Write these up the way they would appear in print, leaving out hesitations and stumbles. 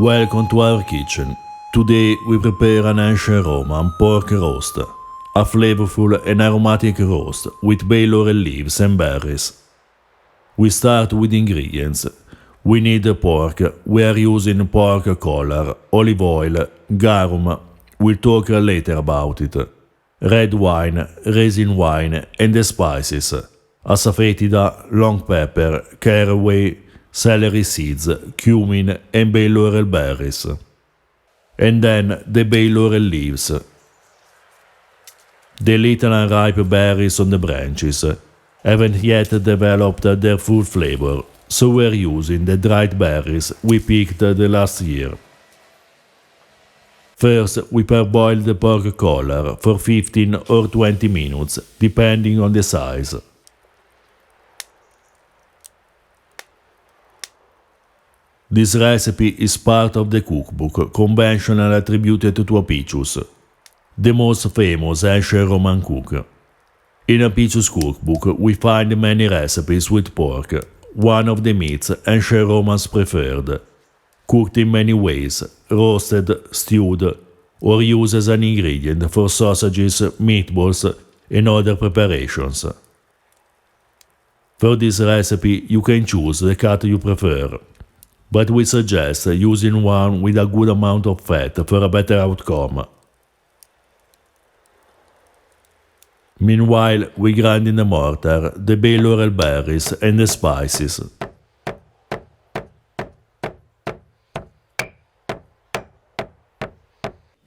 Welcome to our kitchen. Today we prepare an ancient Roman pork roast, a flavorful and aromatic roast with bay laurel leaves and berries. We start with ingredients. We need pork. We are using pork collar, olive oil, garum. We'll talk later about it. Red wine, raisin wine, and the spices. Asafoetida, long pepper, caraway, celery seeds, cumin, and bay laurel berries. And then the bay laurel leaves. The little unripe berries on the branches haven't yet developed their full flavor, so we're using the dried berries we picked the last year. First, we parboil the pork collar for 15 or 20 minutes, depending on the size. This recipe is part of the Cookbook, conventionally attributed to Apicius, the most famous ancient Roman cook. In Apicius' cookbook, we find many recipes with pork, one of the meats ancient Romans preferred, cooked in many ways, roasted, stewed, or used as an ingredient for sausages, meatballs, and other preparations. For this recipe, you can choose the cut you prefer, but we suggest using one with a good amount of fat for a better outcome. Meanwhile, we grind in the mortar the bay laurel berries and the spices.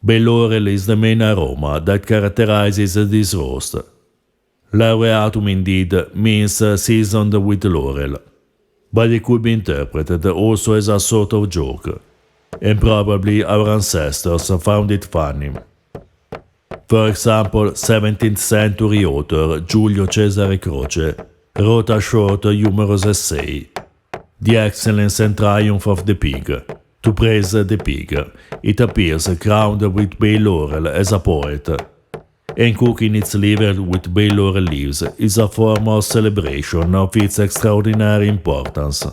Bay laurel is the main aroma that characterizes this roast. Laureatum indeed means seasoned with laurel, but it could be interpreted also as a sort of joke, and probably our ancestors found it funny. For example, 17th century author Giulio Cesare Croce wrote a short humorous essay, The Excellence and Triumph of the Pig, to praise the pig. It appears crowned with bay laurel as a poet, and cooking its liver with bay laurel leaves is a form of celebration of its extraordinary importance.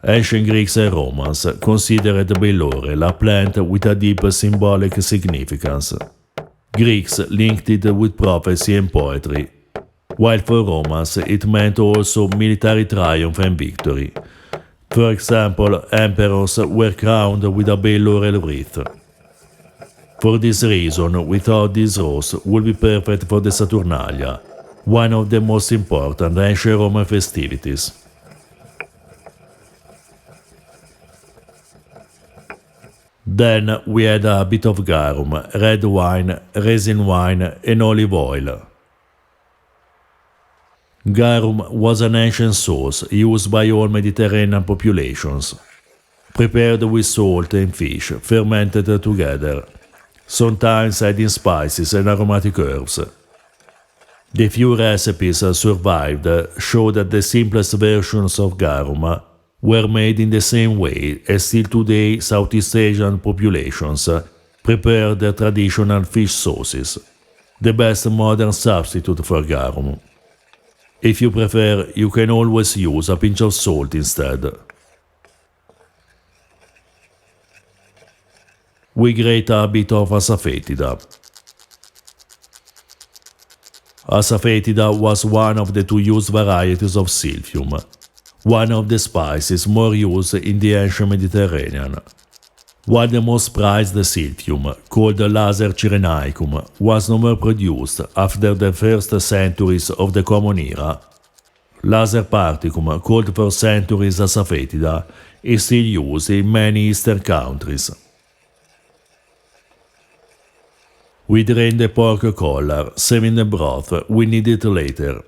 Ancient Greeks and Romans considered bay laurel a plant with a deep symbolic significance. Greeks linked it with prophecy and poetry, while for Romans it meant also military triumph and victory. For example, emperors were crowned with a bay laurel wreath. For this reason, we thought this roast would be perfect for the Saturnalia, one of the most important ancient Roman festivities. Then we add a bit of garum, red wine, raisin wine, and olive oil. Garum was an ancient sauce used by all Mediterranean populations, prepared with salt and fish fermented together, sometimes adding spices and aromatic herbs. The few recipes survived show that the simplest versions of garum were made in the same way as still today Southeast Asian populations prepare their traditional fish sauces, the best modern substitute for garum. If you prefer, you can always use a pinch of salt instead. We grate a bit of asafoetida. Asafoetida was one of the two used varieties of silphium, one of the spices more used in the ancient Mediterranean. While the most prized silphium, called Laser cyrenaicum, was no more produced after the first centuries of the Common Era, Laser particum, called for centuries asafoetida, is still used in many eastern countries. We drain the pork collar, saving the broth we need it later,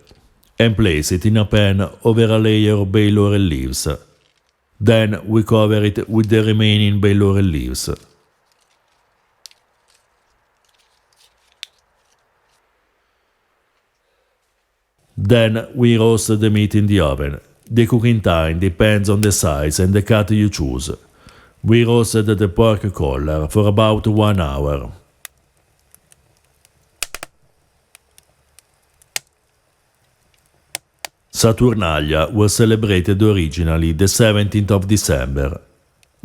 and place it in a pan over a layer of bay laurel leaves. Then we cover it with the remaining bay laurel leaves. Then we roast the meat in the oven. The cooking time depends on the size and the cut you choose. We roasted the pork collar for about 1 hour. Saturnalia was celebrated originally the 17th of December,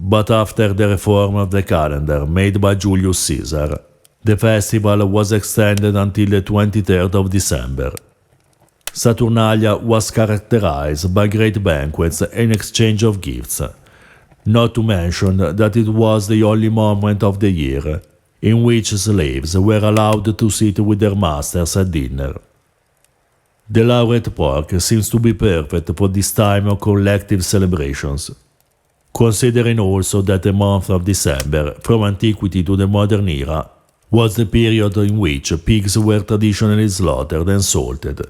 but after the reform of the calendar made by Julius Caesar, the festival was extended until the 23rd of December. Saturnalia was characterized by great banquets and exchange of gifts, not to mention that it was the only moment of the year in which slaves were allowed to sit with their masters at dinner. The laureate pork seems to be perfect for this time of collective celebrations, considering also that the month of December, from antiquity to the modern era, was the period in which pigs were traditionally slaughtered and salted,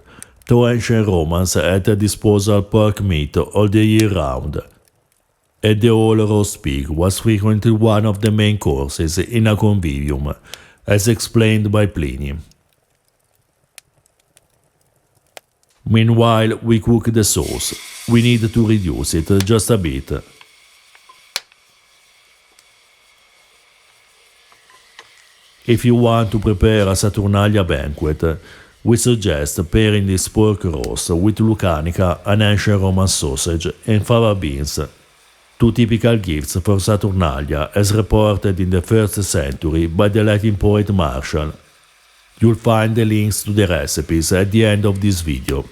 though ancient Romans had at disposal pork meat all the year round, and the whole roast pig was frequently one of the main courses in a convivium, as explained by Pliny. Meanwhile, we cook the sauce. We need to reduce it just a bit. If you want to prepare a Saturnalia banquet, we suggest pairing this pork roast with lucanica, an ancient Roman sausage, and fava beans, two typical gifts for Saturnalia as reported in the 1st century by the Latin poet Martial. You'll find the links to the recipes at the end of this video.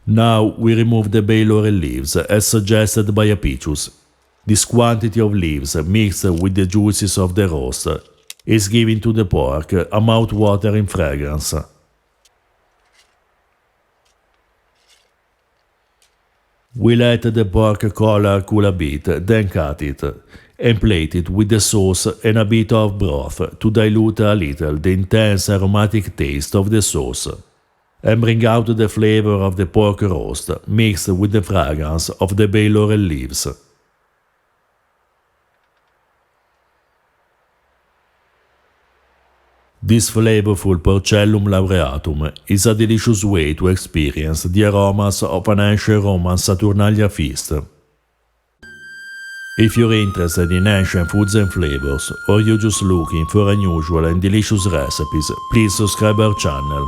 Now we remove the bay laurel leaves as suggested by Apicius. This quantity of leaves mixed with the juices of the roast is giving to the pork a mouth-watering fragrance. We let the pork color cool a bit, then cut it, and plate it with the sauce and a bit of broth to dilute a little the intense aromatic taste of the sauce, and bring out the flavor of the pork roast mixed with the fragrance of the bay laurel leaves. This flavorful Porcellum Laureatum is a delicious way to experience the aromas of an ancient Roman Saturnalia feast. If you're interested in ancient foods and flavors, or you're just looking for unusual and delicious recipes, please subscribe our channel.